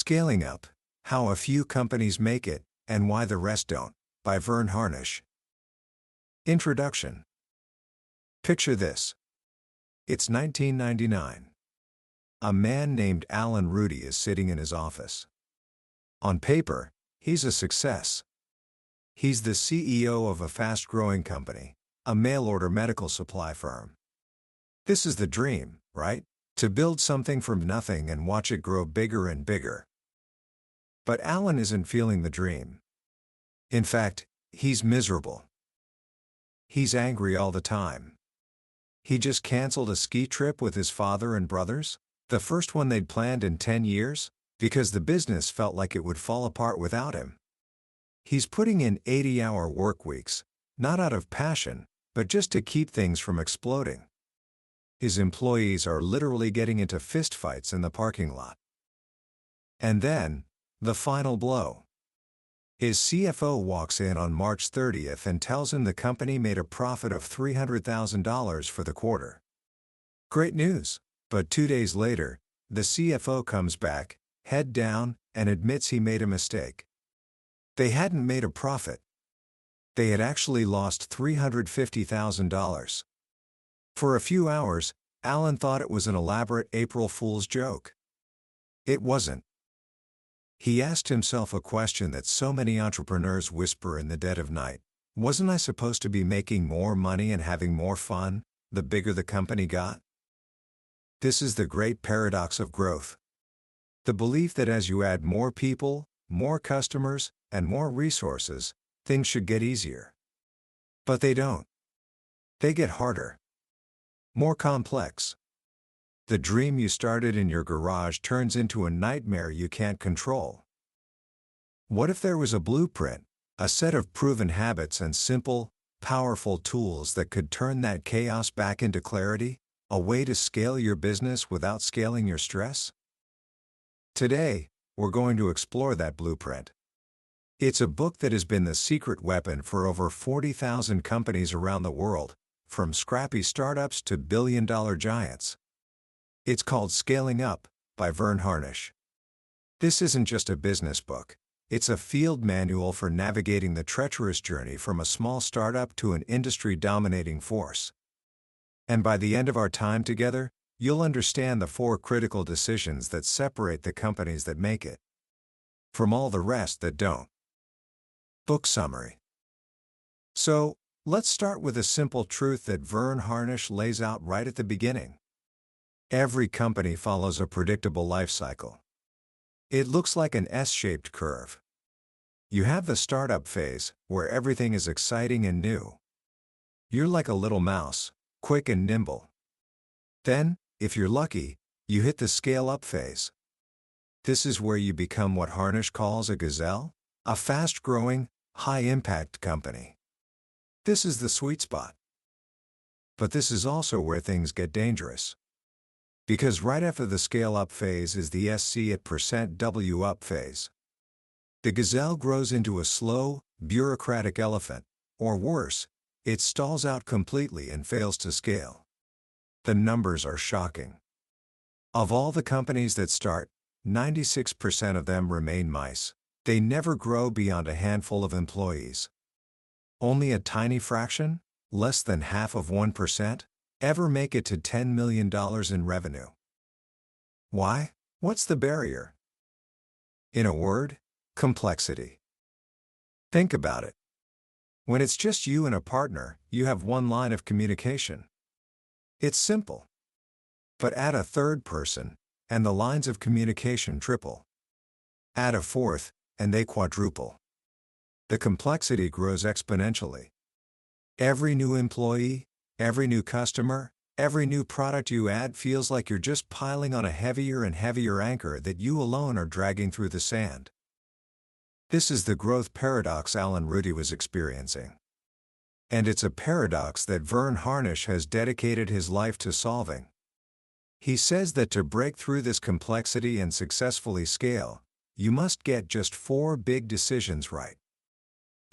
Scaling Up: How a Few Companies Make It, and Why the Rest Don't, by Verne Harnish. Introduction. Picture this. It's 1999. A man named Alan Rudy is sitting in his office. On paper, he's a success. He's the CEO of a fast-growing company, a mail-order medical supply firm. This is the dream, right? To build something from nothing and watch it grow bigger and bigger. But Alan isn't feeling the dream. In fact, he's miserable. He's angry all the time. He just canceled a ski trip with his father and brothers, the first one they'd planned in 10 years, because the business felt like it would fall apart without him. He's putting in 80-hour work weeks, not out of passion, but just to keep things from exploding. His employees are literally getting into fistfights in the parking lot. And then, the final blow. His CFO walks in on March 30th and tells him the company made a profit of $300,000 for the quarter. Great news, but 2 days later, the CFO comes back, head down, and admits he made a mistake. They hadn't made a profit. They had actually lost $350,000. For a few hours, Alan thought it was an elaborate April Fool's joke. It wasn't. He asked himself a question that so many entrepreneurs whisper in the dead of night. Wasn't I supposed to be making more money and having more fun, the bigger the company got? This is the great paradox of growth. The belief that as you add more people, more customers, and more resources, things should get easier. But they don't. They get harder. More complex. The dream you started in your garage turns into a nightmare you can't control. What if there was a blueprint, a set of proven habits and simple, powerful tools that could turn that chaos back into clarity, a way to scale your business without scaling your stress? Today, we're going to explore that blueprint. It's a book that has been the secret weapon for over 40,000 companies around the world, from scrappy startups to billion-dollar giants. It's called Scaling Up, by Verne Harnish. This isn't just a business book. It's a field manual for navigating the treacherous journey from a small startup to an industry-dominating force. And by the end of our time together, you'll understand the 4 critical decisions that separate the companies that make it from all the rest that don't. Book summary. So, let's start with a simple truth that Verne Harnish lays out right at the beginning. Every company follows a predictable life cycle. It looks like an S-shaped curve. You have the startup phase, where everything is exciting and new. You're like a little mouse, quick and nimble. Then, if you're lucky, you hit the scale-up phase. This is where you become what Harnish calls a gazelle, a fast-growing, high-impact company. This is the sweet spot. But this is also where things get dangerous. Because right after the scale-up phase is the SC at %W up phase. The gazelle grows into a slow, bureaucratic elephant, or worse, it stalls out completely and fails to scale. The numbers are shocking. Of all the companies that start, 96% of them remain mice. They never grow beyond a handful of employees. Only a tiny fraction, less than half of 1%, ever make it to $10 million in revenue. Why? What's the barrier? In a word, complexity. Think about it. When it's just you and a partner, you have one line of communication. It's simple. But add a third person, and the lines of communication triple. Add a fourth, and they quadruple. The complexity grows exponentially. Every new employee, every new customer, every new product you add feels like you're just piling on a heavier and heavier anchor that you alone are dragging through the sand. This is the growth paradox Alan Rudy was experiencing. And it's a paradox that Verne Harnish has dedicated his life to solving. He says that to break through this complexity and successfully scale, you must get just 4 big decisions right.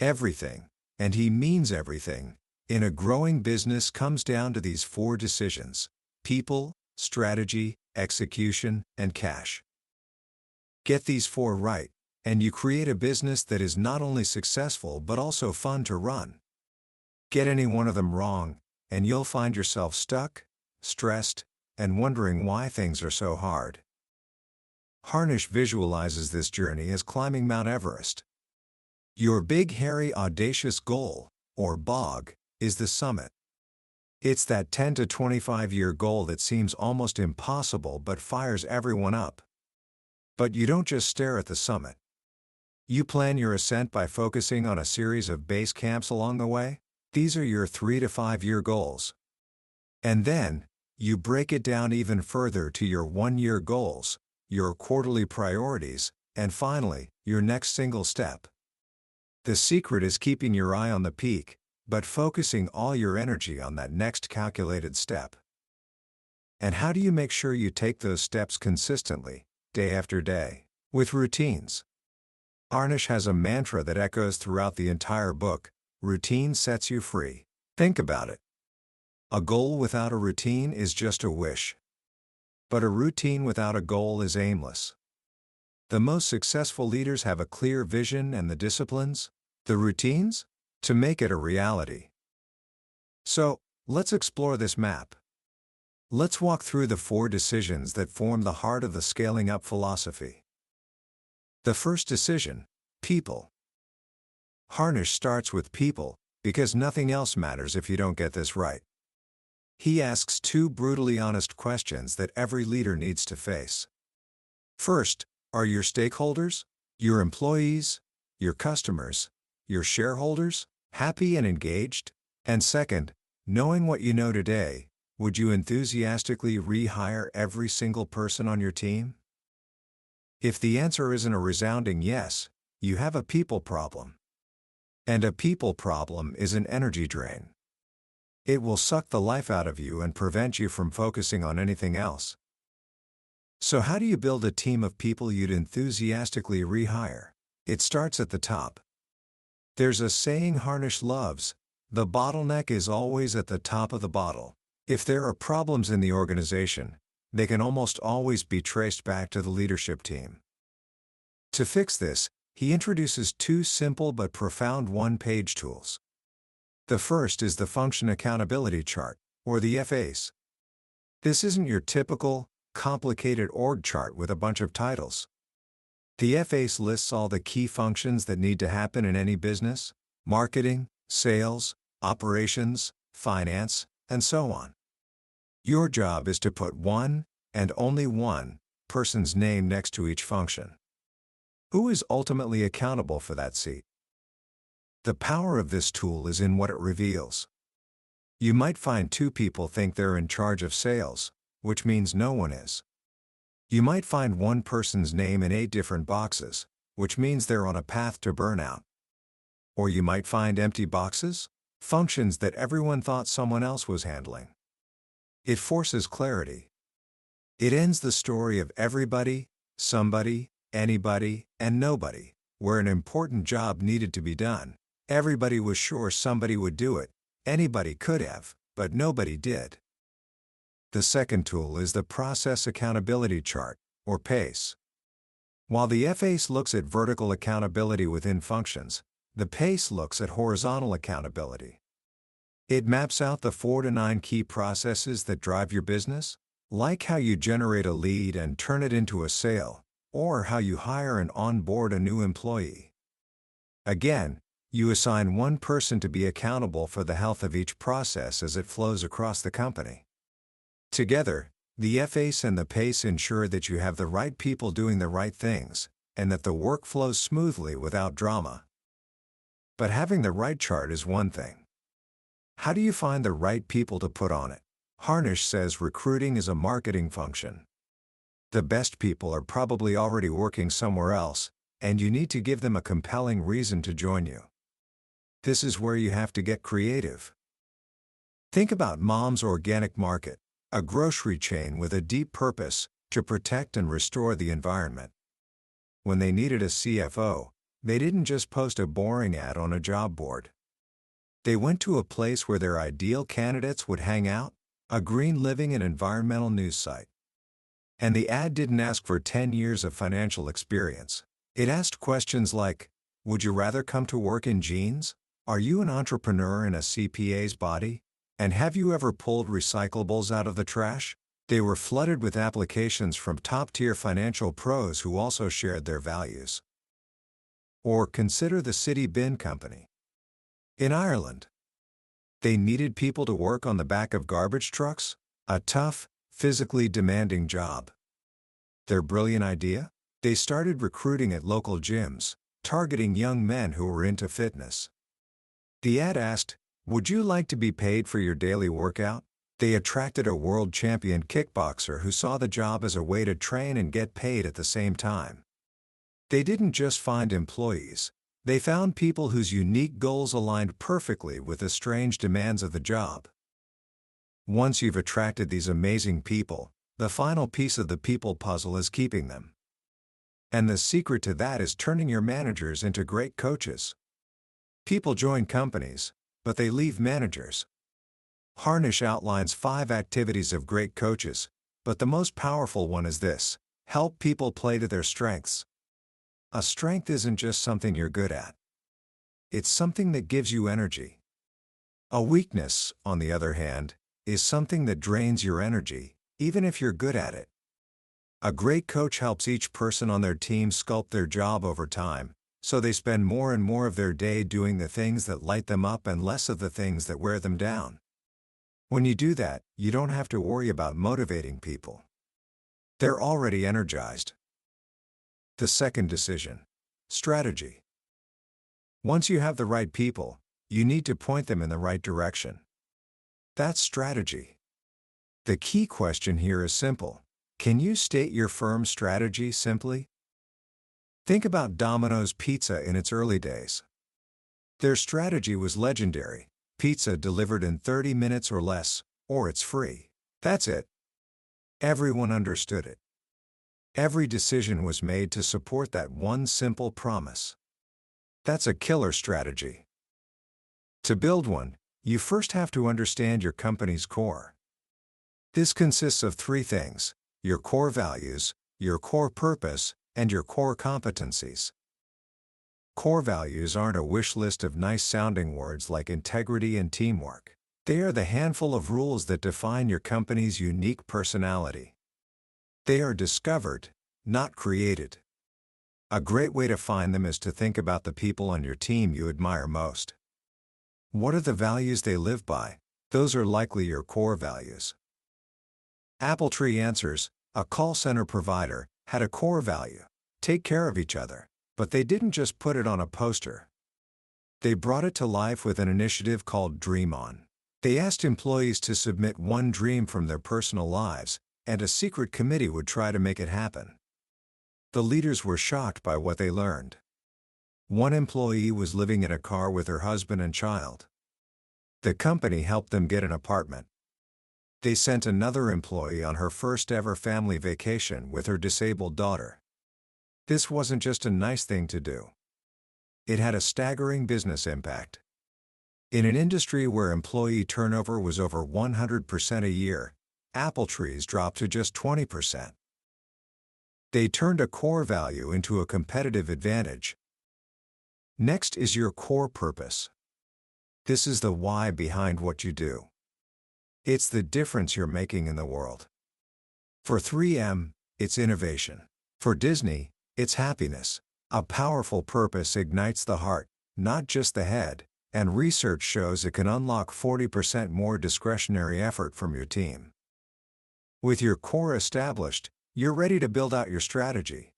Everything, and he means everything, in a growing business comes down to these 4 decisions: people, strategy, execution, and cash. Get these 4 right, and you create a business that is not only successful but also fun to run. Get any one of them wrong, and you'll find yourself stuck, stressed, and wondering why things are so hard. Harnish visualizes this journey as climbing Mount Everest. Your big, hairy, audacious goal, or BOG, is the summit. It's that 10 to 25-year goal that seems almost impossible but fires everyone up. But you don't just stare at the summit. You plan your ascent by focusing on a series of base camps along the way. These are your 3 to 5-year goals. And then, you break it down even further to your 1-year goals, your quarterly priorities, and finally, your next single step. The secret is keeping your eye on the peak, but focusing all your energy on that next calculated step. And how do you make sure you take those steps consistently, day after day, with routines? Harnish has a mantra that echoes throughout the entire book: routine sets you free. Think about it. A goal without a routine is just a wish. But a routine without a goal is aimless. The most successful leaders have a clear vision and the disciplines, the routines, to make it a reality. So, let's explore this map. Let's walk through the 4 decisions that form the heart of the scaling up philosophy. The first decision: people. Harnish starts with people, because nothing else matters if you don't get this right. He asks 2 brutally honest questions that every leader needs to face. First, are your stakeholders, your employees, your customers, your shareholders, happy and engaged? And second, knowing what you know today, would you enthusiastically rehire every single person on your team? If the answer isn't a resounding yes, you have a people problem. And a people problem is an energy drain. It will suck the life out of you and prevent you from focusing on anything else. So how do you build a team of people you'd enthusiastically rehire? It starts at the top. There's a saying Harnish loves: the bottleneck is always at the top of the bottle. If there are problems in the organization, they can almost always be traced back to the leadership team. To fix this, he introduces 2 simple but profound 1-page tools. The first is the Function Accountability Chart, or the FACE. This isn't your typical, complicated org chart with a bunch of titles. The FACE lists all the key functions that need to happen in any business: marketing, sales, operations, finance, and so on. Your job is to put one, and only one, person's name next to each function. Who is ultimately accountable for that seat? The power of this tool is in what it reveals. You might find 2 people think they're in charge of sales, which means no one is. You might find one person's name in 8 different boxes, which means they're on a path to burnout. Or you might find empty boxes, functions that everyone thought someone else was handling. It forces clarity. It ends the story of everybody, somebody, anybody, and nobody, where an important job needed to be done. Everybody was sure somebody would do it, anybody could have, but nobody did. The second tool is the Process Accountability Chart, or PACE. While the FACE looks at vertical accountability within functions, the PACE looks at horizontal accountability. It maps out the 4 to 9 key processes that drive your business, like how you generate a lead and turn it into a sale, or how you hire and onboard a new employee. Again, you assign one person to be accountable for the health of each process as it flows across the company. Together, the FACE and the PACE ensure that you have the right people doing the right things, and that the work flows smoothly without drama. But having the right chart is one thing. How do you find the right people to put on it? Harnish says recruiting is a marketing function. The best people are probably already working somewhere else, and you need to give them a compelling reason to join you. This is where you have to get creative. Think about Mom's Organic Market, a grocery chain with a deep purpose: to protect and restore the environment. When they needed a CFO, they didn't just post a boring ad on a job board. They went to a place where their ideal candidates would hang out: a green living and environmental news site. And the ad didn't ask for 10 years of financial experience. It asked questions like, would you rather come to work in jeans? Are you an entrepreneur in a CPA's body? And have you ever pulled recyclables out of the trash? They were flooded with applications from top-tier financial pros who also shared their values. Or consider the City Bin Company. In Ireland, they needed people to work on the back of garbage trucks, a tough, physically demanding job. Their brilliant idea? They started recruiting at local gyms, targeting young men who were into fitness. The ad asked, would you like to be paid for your daily workout? They attracted a world champion kickboxer who saw the job as a way to train and get paid at the same time. They didn't just find employees. They found people whose unique goals aligned perfectly with the strange demands of the job. Once you've attracted these amazing people, the final piece of the people puzzle is keeping them. And the secret to that is turning your managers into great coaches. People join companies, but they leave managers. Harnish outlines 5 activities of great coaches, but the most powerful one is this: help people play to their strengths. A strength isn't just something you're good at. It's something that gives you energy. A weakness, on the other hand, is something that drains your energy, even if you're good at it. A great coach helps each person on their team sculpt their job over time, so they spend more and more of their day doing the things that light them up and less of the things that wear them down. When you do that, you don't have to worry about motivating people. They're already energized. The second decision: strategy. Once you have the right people, you need to point them in the right direction. That's strategy. The key question here is simple. Can you state your firm's strategy simply? Think about Domino's Pizza in its early days. Their strategy was legendary: pizza delivered in 30 minutes or less, or it's free. That's it. Everyone understood it. Every decision was made to support that one simple promise. That's a killer strategy. To build one, you first have to understand your company's core. This consists of 3 things: your core values, your core purpose, and your core competencies. Core values aren't a wish list of nice-sounding words like integrity and teamwork. They are the handful of rules that define your company's unique personality. They are discovered, not created. A great way to find them is to think about the people on your team you admire most. What are the values they live by? Those are likely your core values. Appletree Answers, a call center provider, had a core value: take care of each other. But they didn't just put it on a poster. They brought it to life with an initiative called Dream On. They asked employees to submit one dream from their personal lives, and a secret committee would try to make it happen. The leaders were shocked by what they learned. One employee was living in a car with her husband and child. The company helped them get an apartment. They sent another employee on her first ever family vacation with her disabled daughter. This wasn't just a nice thing to do. It had a staggering business impact. In an industry where employee turnover was over 100% a year, Appletree's dropped to just 20%. They turned a core value into a competitive advantage. Next is your core purpose. This is the why behind what you do. It's the difference you're making in the world. For 3M, it's innovation. For Disney, it's happiness. A powerful purpose ignites the heart, not just the head, and research shows it can unlock 40% more discretionary effort from your team. With your core established, you're ready to build out your strategy.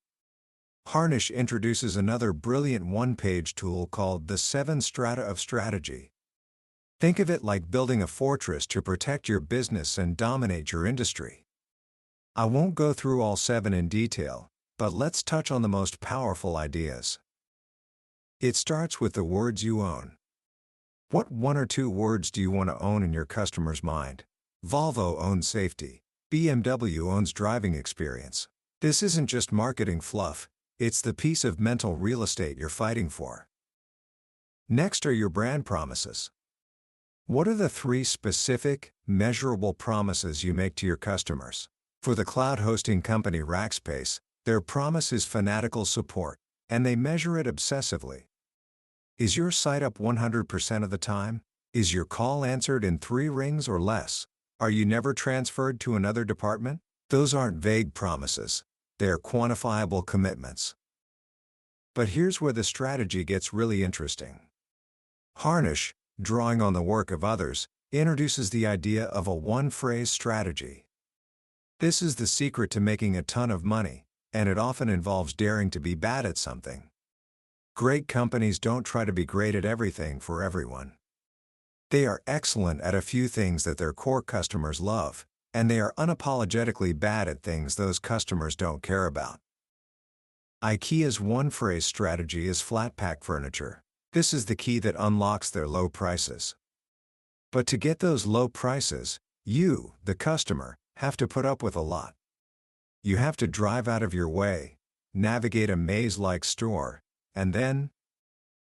Harnish introduces another brilliant one-page tool called the 7 Strata of Strategy. Think of it like building a fortress to protect your business and dominate your industry. I won't go through all 7 in detail, but let's touch on the most powerful ideas. It starts with the words you own. What 1 or 2 words do you want to own in your customer's mind? Volvo owns safety. BMW owns driving experience. This isn't just marketing fluff, it's the piece of mental real estate you're fighting for. Next are your brand promises. What are the 3 specific, measurable promises you make to your customers? For the cloud hosting company Rackspace, their promise is fanatical support, and they measure it obsessively. Is your site up 100% of the time? Is your call answered in 3 rings or less? Are you never transferred to another department? Those aren't vague promises. They're quantifiable commitments. But here's where the strategy gets really interesting. Harnish, drawing on the work of others, introduces the idea of a one-phrase strategy. This is the secret to making a ton of money, and it often involves daring to be bad at something. Great companies don't try to be great at everything for everyone. They are excellent at a few things that their core customers love, and they are unapologetically bad at things those customers don't care about. IKEA's one-phrase strategy is flat-pack furniture. This is the key that unlocks their low prices. But to get those low prices, you, the customer, have to put up with a lot. You have to drive out of your way, navigate a maze-like store, and then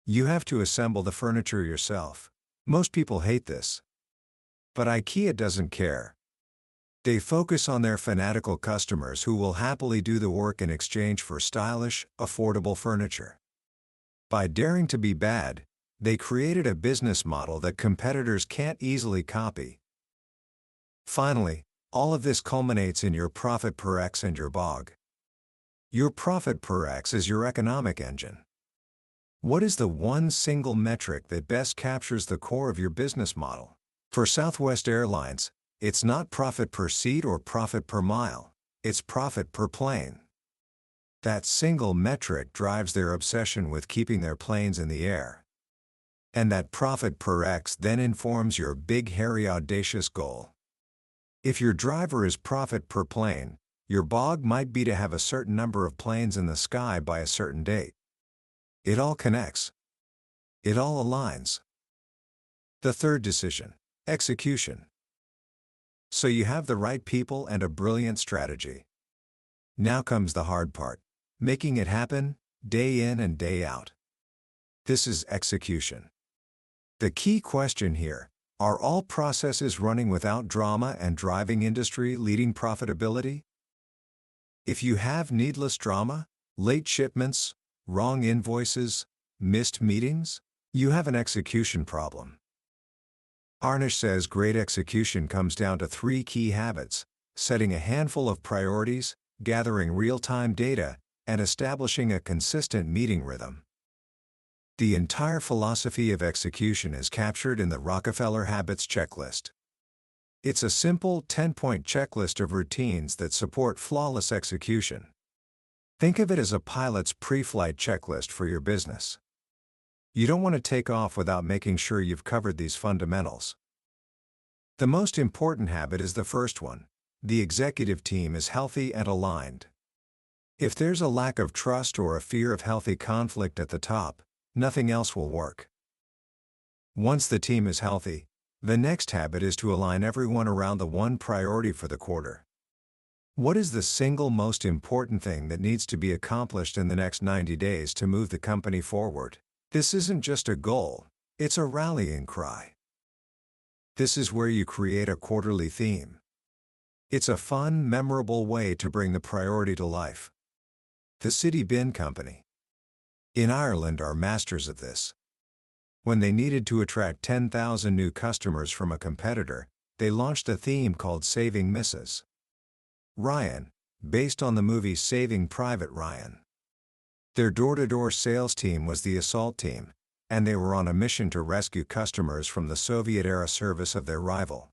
you have to assemble the furniture yourself. Most people hate this. But IKEA doesn't care. They focus on their fanatical customers who will happily do the work in exchange for stylish, affordable furniture. By daring to be bad, they created a business model that competitors can't easily copy. Finally, all of this culminates in your profit per X and your BOG. Your profit per X is your economic engine. What is the one single metric that best captures the core of your business model? For Southwest Airlines, it's not profit per seat or profit per mile, it's profit per plane. That single metric drives their obsession with keeping their planes in the air. And that profit per X then informs your big, hairy, audacious goal. If your driver is profit per plane, your BOG might be to have a certain number of planes in the sky by a certain date. It all connects. It all aligns. The third decision: execution. So you have the right people and a brilliant strategy. Now comes the hard part: making it happen, day in and day out. This is execution. The key question here: are all processes running without drama and driving industry-leading profitability? If you have needless drama, late shipments, wrong invoices, missed meetings, you have an execution problem. Harnish says great execution comes down to 3 key habits: setting a handful of priorities, gathering real-time data, and establishing a consistent meeting rhythm. The entire philosophy of execution is captured in the Rockefeller Habits checklist. It's a simple 10-point checklist of routines that support flawless execution. Think of it as a pilot's pre-flight checklist for your business. You don't want to take off without making sure you've covered these fundamentals. The most important habit is the first one: the executive team is healthy and aligned. If there's a lack of trust or a fear of healthy conflict at the top, nothing else will work. Once the team is healthy, the next habit is to align everyone around the one priority for the quarter. What is the single most important thing that needs to be accomplished in the next 90 days to move the company forward? This isn't just a goal, it's a rallying cry. This is where you create a quarterly theme. It's a fun, memorable way to bring the priority to life. The City Bin Company in Ireland are masters of this. When they needed to attract 10,000 new customers from a competitor, they launched a theme called Saving Mrs. Ryan, based on the movie Saving Private Ryan. Their door-to-door sales team was the assault team, and they were on a mission to rescue customers from the Soviet-era service of their rival.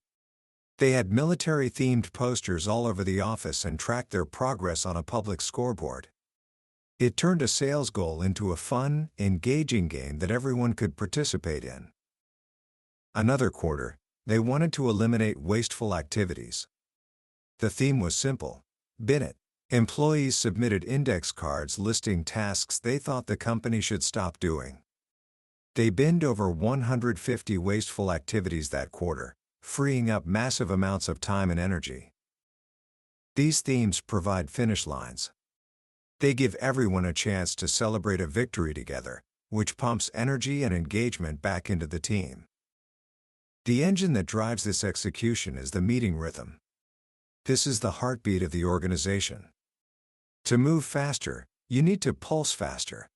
They had military-themed posters all over the office and tracked their progress on a public scoreboard. It turned a sales goal into a fun, engaging game that everyone could participate in. Another quarter, they wanted to eliminate wasteful activities. The theme was simple: bin it. Employees submitted index cards listing tasks they thought the company should stop doing. They binned over 150 wasteful activities that quarter, freeing up massive amounts of time and energy. These themes provide finish lines. They give everyone a chance to celebrate a victory together, which pumps energy and engagement back into the team. The engine that drives this execution is the meeting rhythm. This is the heartbeat of the organization. To move faster, you need to pulse faster.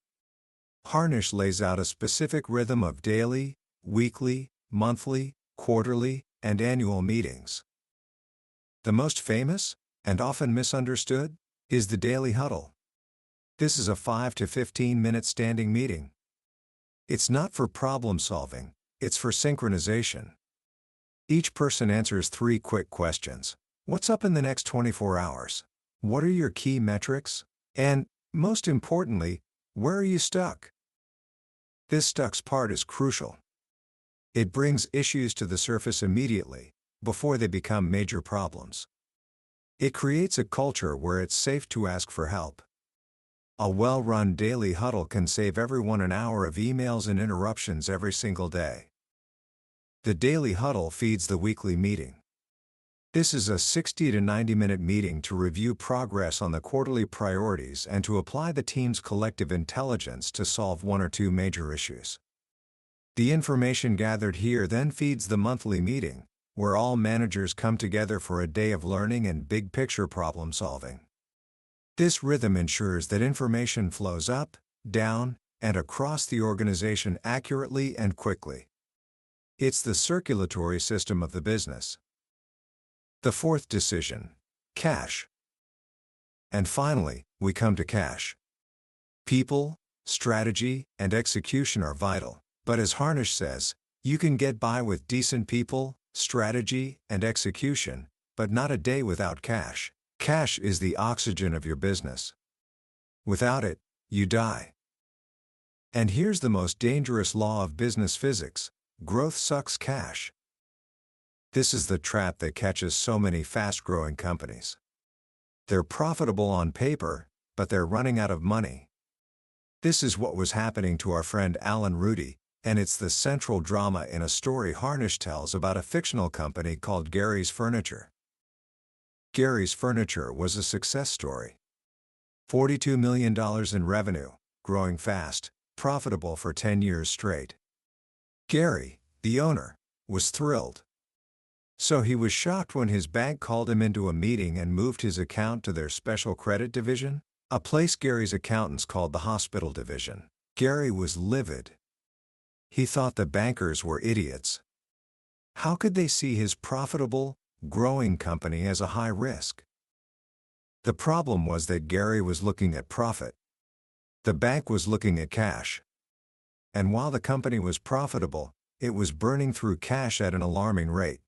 Harnish lays out a specific rhythm of daily, weekly, monthly, quarterly, and annual meetings. The most famous, and often misunderstood, is the daily huddle. This is a 5 to 15-minute standing meeting. It's not for problem solving, it's for synchronization. Each person answers 3 quick questions. What's up in the next 24 hours? What are your key metrics? And, most importantly, where are you stuck? This stuck's part is crucial. It brings issues to the surface immediately, before they become major problems. It creates a culture where it's safe to ask for help. A well-run daily huddle can save everyone an hour of emails and interruptions every single day. The daily huddle feeds the weekly meeting. This is a 60 to 90-minute meeting to review progress on the quarterly priorities and to apply the team's collective intelligence to solve 1 or 2 major issues. The information gathered here then feeds the monthly meeting, where all managers come together for a day of learning and big-picture problem-solving. This rhythm ensures that information flows up, down, and across the organization accurately and quickly. It's the circulatory system of the business. The 4th decision: cash. And finally, we come to cash. People, strategy, and execution are vital, but as Harnish says, you can get by with decent people, strategy, and execution, but not a day without cash. Cash is the oxygen of your business. Without it, you die. And here's the most dangerous law of business physics: growth sucks cash. This is the trap that catches so many fast-growing companies. They're profitable on paper, but they're running out of money. This is what was happening to our friend Alan Rudy, and it's the central drama in a story Harnish tells about a fictional company called Gary's Furniture. Gary's Furniture was a success story. $42 million in revenue, growing fast, profitable for 10 years straight. Gary, the owner, was thrilled. So he was shocked when his bank called him into a meeting and moved his account to their special credit division, a place Gary's accountants called the hospital division. Gary was livid. He thought the bankers were idiots. How could they see his profitable, growing company as a high risk? The problem was that Gary was looking at profit. The bank was looking at cash. And while the company was profitable, it was burning through cash at an alarming rate.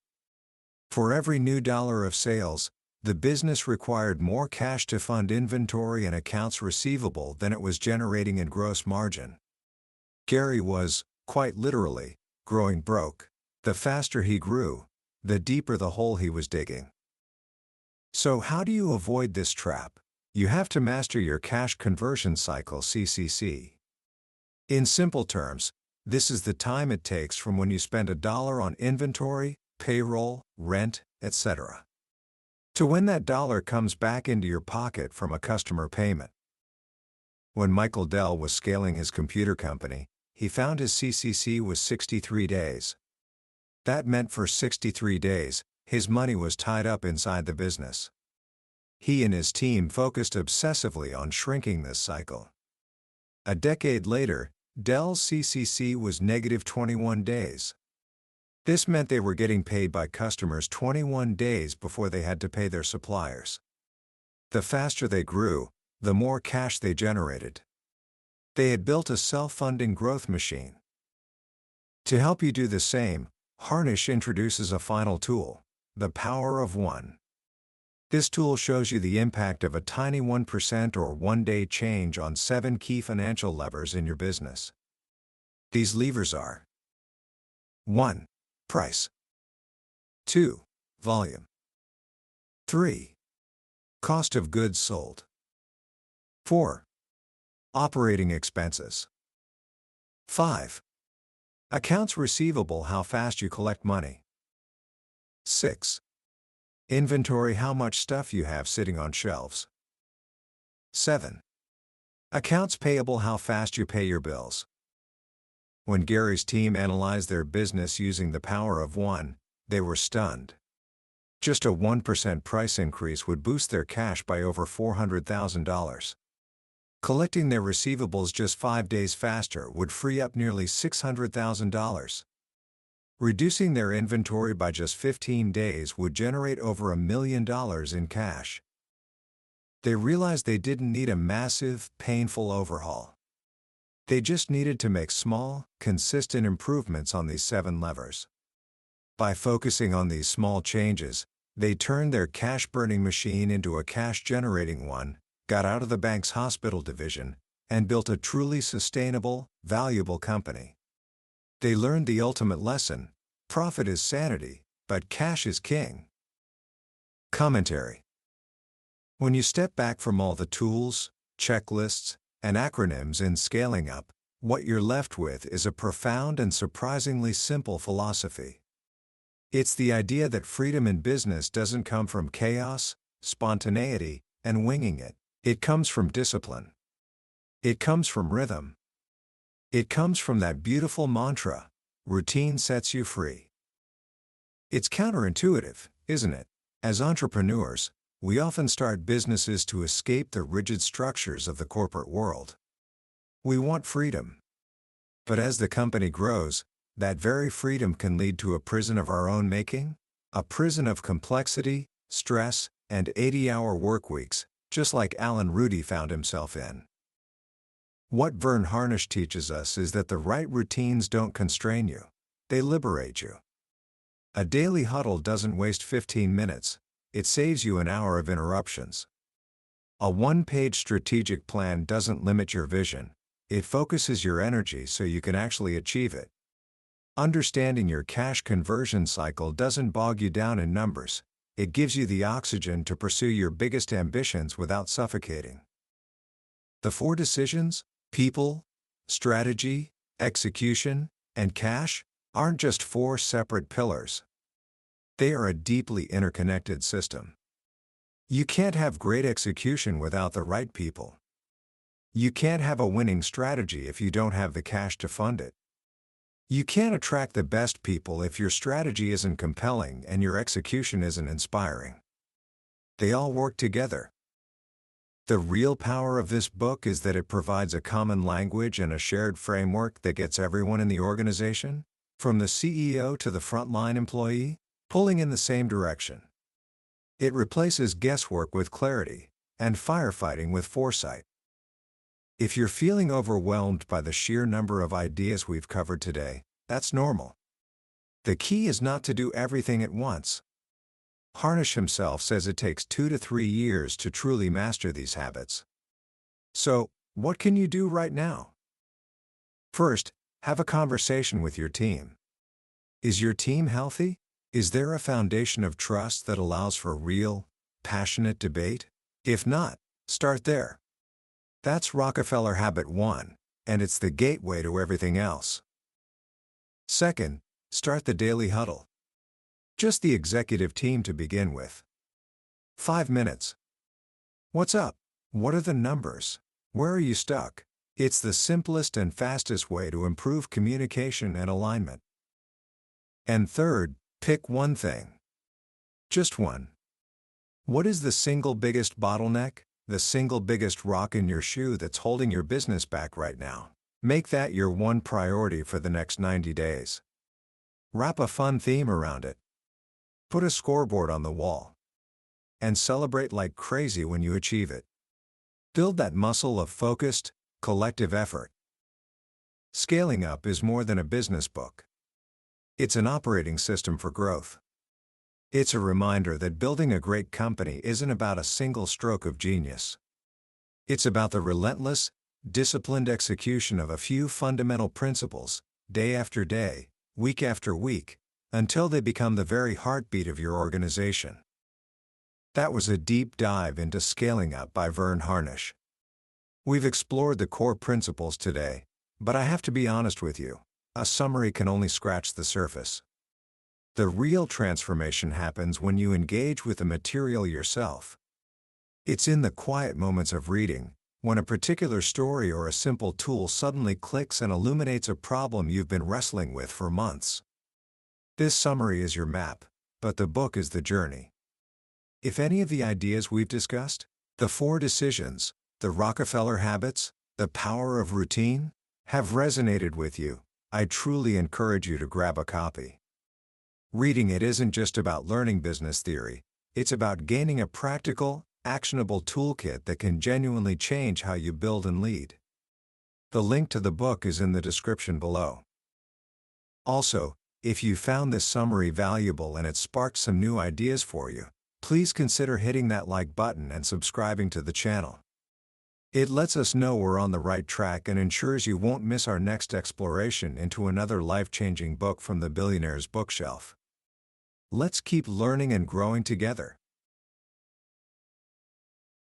For every new dollar of sales, the business required more cash to fund inventory and accounts receivable than it was generating in gross margin. Gary was, quite literally, growing broke. The faster he grew, the deeper the hole he was digging. So how do you avoid this trap? You have to master your cash conversion cycle (CCC). In simple terms, this is the time it takes from when you spend $1 on inventory, payroll, rent, etc., to when that dollar comes back into your pocket from a customer payment. When Michael Dell was scaling his computer company, he found his CCC was 63 days. That meant for 63 days, his money was tied up inside the business. He and his team focused obsessively on shrinking this cycle. A decade later, Dell's CCC was negative 21 days. This meant they were getting paid by customers 21 days before they had to pay their suppliers. The faster they grew, the more cash they generated. They had built a self-funding growth machine. To help you do the same, Harnish introduces a final tool: the power of 1. This tool shows you the impact of a tiny 1% or one-day change on 7 key financial levers in your business. These levers are: 1. Price. 2. Volume. 3. Cost of goods sold. 4. Operating expenses. 5. Accounts receivable, how fast you collect money. 6. Inventory, how much stuff you have sitting on shelves. 7. Accounts payable, how fast you pay your bills. When Gary's team analyzed their business using the power of 1, they were stunned. Just a 1% price increase would boost their cash by over $400,000. Collecting their receivables just 5 days faster would free up nearly $600,000. Reducing their inventory by just 15 days would generate over $1 million in cash. They realized they didn't need a massive, painful overhaul. They just needed to make small, consistent improvements on these 7 levers. By focusing on these small changes, they turned their cash-burning machine into a cash-generating one, got out of the bank's hospital division, and built a truly sustainable, valuable company. They learned the ultimate lesson: profit is sanity, but cash is king. Commentary. When you step back from all the tools, checklists, and acronyms in scaling up, what you're left with is a profound and surprisingly simple philosophy. It's the idea that freedom in business doesn't come from chaos, spontaneity, and winging it. It comes from discipline. It comes from rhythm. It comes from that beautiful mantra: routine sets you free. It's counterintuitive, isn't it? As entrepreneurs, we often start businesses to escape the rigid structures of the corporate world. We want freedom. But as the company grows, that very freedom can lead to a prison of our own making, a prison of complexity, stress, and 80-hour work weeks, just like Alan Rudy found himself in. What Verne Harnish teaches us is that the right routines don't constrain you, they liberate you. A daily huddle doesn't waste 15 minutes, it saves you an hour of interruptions. A one-page strategic plan doesn't limit your vision, it focuses your energy so you can actually achieve it. Understanding your cash conversion cycle doesn't bog you down in numbers, it gives you the oxygen to pursue your biggest ambitions without suffocating. The 4 decisions, people, strategy, execution, and cash, aren't just 4 separate pillars. They are a deeply interconnected system. You can't have great execution without the right people. You can't have a winning strategy if you don't have the cash to fund it. You can't attract the best people if your strategy isn't compelling and your execution isn't inspiring. They all work together. The real power of this book is that it provides a common language and a shared framework that gets everyone in the organization, from the CEO to the frontline employee, pulling in the same direction. It replaces guesswork with clarity, and firefighting with foresight. If you're feeling overwhelmed by the sheer number of ideas we've covered today, that's normal. The key is not to do everything at once. Harnish himself says it takes 2 to 3 years to truly master these habits. So, what can you do right now? First, have a conversation with your team. Is your team healthy? Is there a foundation of trust that allows for real, passionate debate? If not, start there. That's Rockefeller Habit 1, and it's the gateway to everything else. Second, start the daily huddle. Just the executive team to begin with. 5 minutes. What's up? What are the numbers? Where are you stuck? It's the simplest and fastest way to improve communication and alignment. And third, pick one thing. Just one. What is the single biggest bottleneck? The single biggest rock in your shoe that's holding your business back right now? Make that your one priority for the next 90 days. Wrap a fun theme around it. Put a scoreboard on the wall. And celebrate like crazy when you achieve it. Build that muscle of focused, collective effort. Scaling Up is more than a business book. It's an operating system for growth. It's a reminder that building a great company isn't about a single stroke of genius. It's about the relentless, disciplined execution of a few fundamental principles, day after day, week after week, until they become the very heartbeat of your organization. That was a deep dive into Scaling Up by Verne Harnish. We've explored the core principles today, but I have to be honest with you, a summary can only scratch the surface. The real transformation happens when you engage with the material yourself. It's in the quiet moments of reading, when a particular story or a simple tool suddenly clicks and illuminates a problem you've been wrestling with for months. This summary is your map, but the book is the journey. If any of the ideas we've discussed, the 4 decisions, the Rockefeller Habits, the power of routine, have resonated with you, I truly encourage you to grab a copy. Reading it isn't just about learning business theory, it's about gaining a practical, actionable toolkit that can genuinely change how you build and lead. The link to the book is in the description below. Also, if you found this summary valuable and it sparked some new ideas for you, please consider hitting that like button and subscribing to the channel. It lets us know we're on the right track and ensures you won't miss our next exploration into another life-changing book from the billionaire's bookshelf. Let's keep learning and growing together.